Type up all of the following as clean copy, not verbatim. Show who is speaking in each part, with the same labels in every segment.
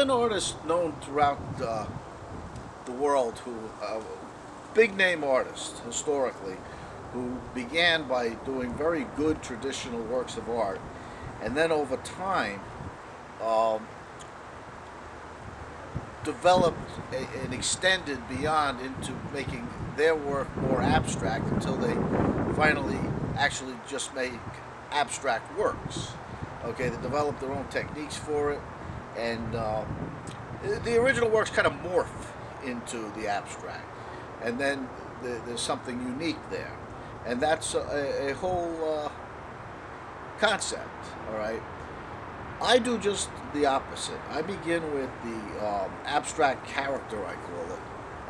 Speaker 1: an artist known throughout the world who, big name artist historically, who began by doing very good traditional works of art, and then over time um, developed and extended beyond into making their work more abstract until they finally actually just make abstract works. Okay, they developed their own techniques for it, and the original works kind of morph into the abstract, and then there's something unique there, and that's a whole concept. All right, I do just the opposite. I begin with the abstract character, I call it,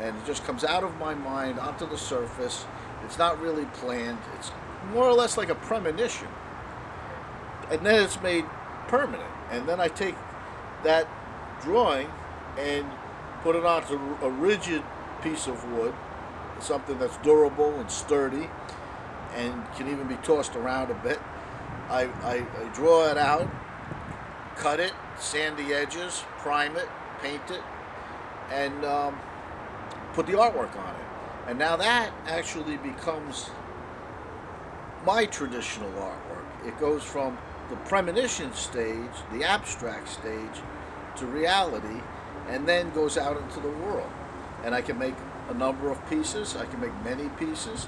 Speaker 1: and it just comes out of my mind onto the surface. It's not really planned. It's more or less like a premonition, and then it's made permanent. And then I take that drawing and put it onto a rigid piece of wood, something that's durable and sturdy, and can even be tossed around a bit. I draw it out, cut it, sand the edges, prime it, paint it, and put the artwork on it. And now that actually becomes my traditional artwork. It goes from the premonition stage, the abstract stage, to reality, and then goes out into the world. And I can make a number of pieces, I can make many pieces,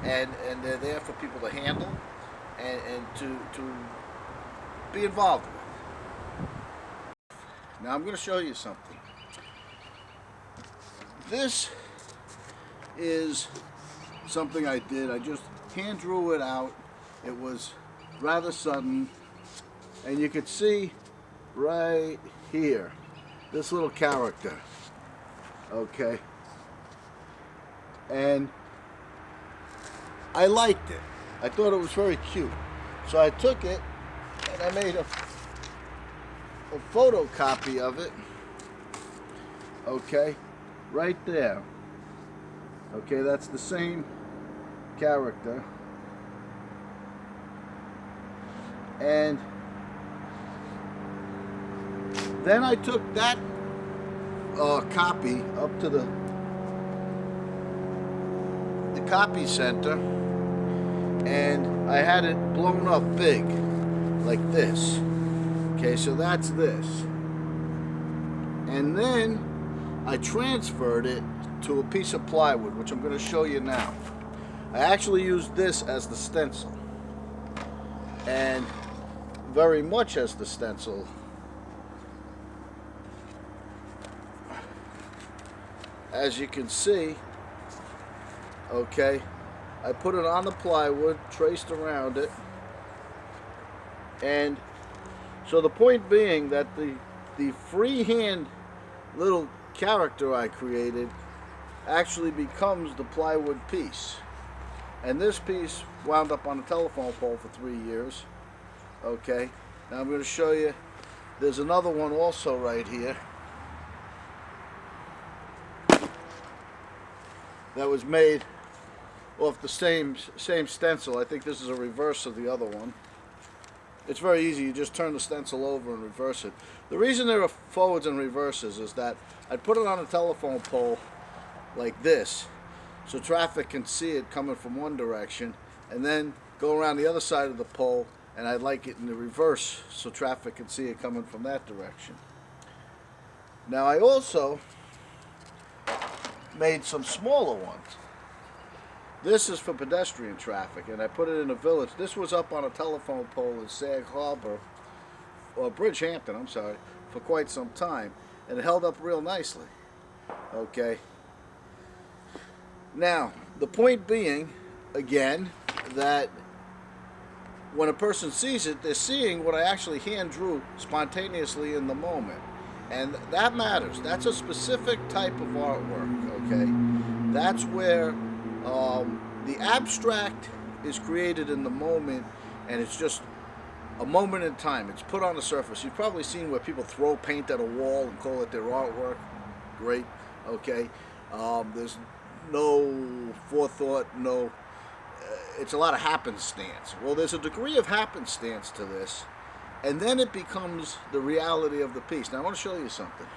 Speaker 1: and they're there for people to handle and to be involved with. Now I'm going to show you something. This is something I did. I just hand drew it out. It was rather sudden, and you could see right here this little character. Okay, and I liked it. I thought it was very cute, so I took it and I made a photocopy of it. Okay, right there. Okay, that's the same character. And then I took that copy up to the copy center, and I had it blown up big like this. Okay, so that's this. And then I transferred it to a piece of plywood, which I'm going to show you now. I actually used this as the stencil, and very much as the stencil. As you can see, okay, I put it on the plywood, traced around it, and so the point being that the freehand little character I created actually becomes the plywood piece. And this piece wound up on a telephone pole for 3 years. Okay, now I'm going to show you, there's another one also right here that was made off the same stencil. I think this is a reverse of the other one. It's very easy. You just turn the stencil over and reverse it. The reason there are forwards and reverses is that I'd put it on a telephone pole like this, so traffic can see it coming from one direction, and then go around the other side of the pole, and I'd like it in the reverse so traffic can see it coming from that direction. Now I also made some smaller ones. This is for pedestrian traffic, and I put it in a village. This was up on a telephone pole in Sag Harbor, or Bridgehampton, I'm sorry, for quite some time, and it held up real nicely. Okay. Now, the point being, again, that when a person sees it, they're seeing what I actually hand drew spontaneously in the moment. And that matters. That's a specific type of artwork, okay? That's where the abstract is created in the moment, and it's just a moment in time. It's put on the surface. You've probably seen where people throw paint at a wall and call it their artwork. Great, okay? There's no forethought, it's a lot of happenstance. Well, there's a degree of happenstance to this, And then it becomes the reality of the piece. Now I want to show you something.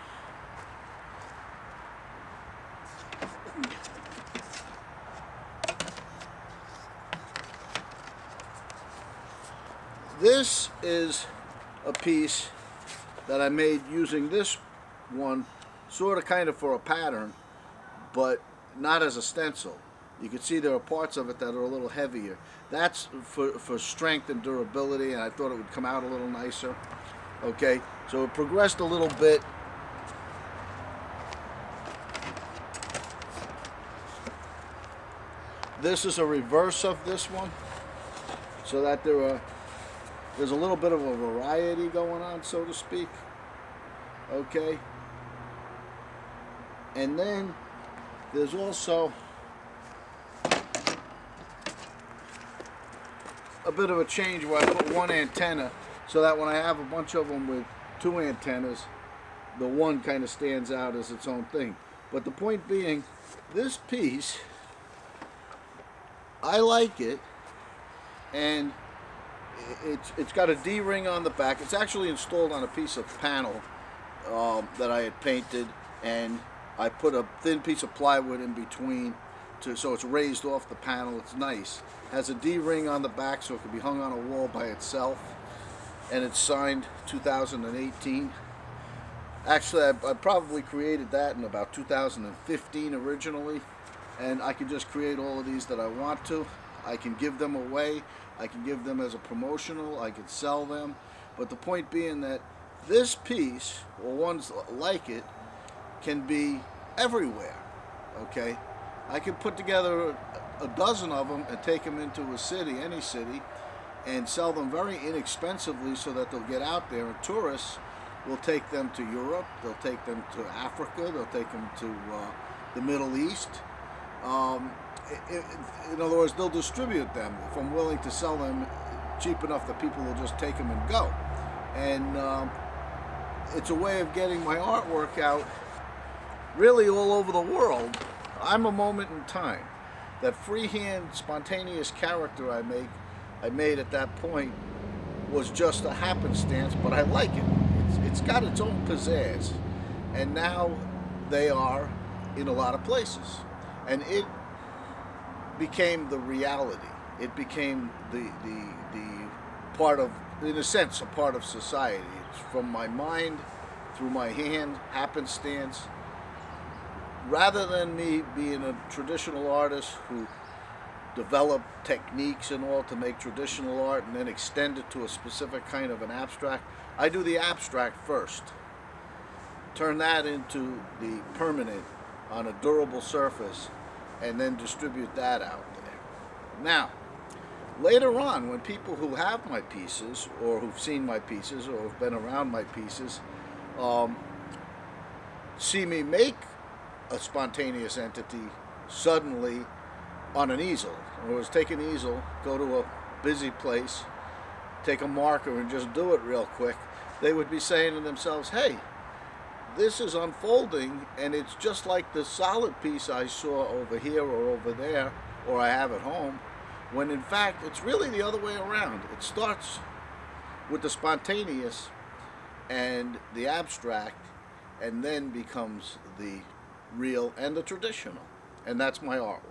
Speaker 1: This is a piece that I made using this one sort of kind of for a pattern, but not as a stencil. You can see there are parts of it that are a little heavier. That's for strength and durability, and I thought it would come out a little nicer. Okay, so it progressed a little bit. This is a reverse of this one, so that there's a little bit of a variety going on, so to speak. Okay, and then there's also a bit of a change where I put one antenna, so that when I have a bunch of them with two antennas, the one kind of stands out as its own thing. But the point being, this piece, I like it, and it's got a D-ring on the back. It's actually installed on a piece of panel that I had painted, and I put a thin piece of plywood in between so it's raised off the panel. It's nice. Has a D-ring on the back so it can be hung on a wall by itself, and it's signed 2018. Actually, I probably created that in about 2015 originally, and I can just create all of these that I want to. I can give them away. I can give them as a promotional. I can sell them. But the point being that this piece, or ones like it, can be everywhere. Okay? I can put together a dozen of them and take them into a city, any city, and sell them very inexpensively so that they'll get out there, and tourists will take them to Europe, they'll take them to Africa, they'll take them to the Middle East. In other words, they'll distribute them if I'm willing to sell them cheap enough that people will just take them and go. And it's a way of getting my artwork out really all over the world. I'm a moment in time. That freehand, spontaneous character I made at that point was just a happenstance, but I like it. It's got its own pizzazz. And now they are in a lot of places. And it became the reality. It became the part of, in a sense, a part of society. It's from my mind, through my hand, happenstance. Rather than me being a traditional artist who developed techniques and all to make traditional art and then extend it to a specific kind of an abstract, I do the abstract first. Turn that into the permanent on a durable surface, and then distribute that out there. Now, later on, when people who have my pieces, or who've seen my pieces, or have been around my pieces, see me make a spontaneous entity suddenly on an easel. In other words, take an easel, go to a busy place, take a marker and just do it real quick, they would be saying to themselves, hey, this is unfolding, and it's just like the solid piece I saw over here or over there, or I have at home, when in fact it's really the other way around. It starts with the spontaneous and the abstract, and then becomes the real and the traditional. And that's my artwork.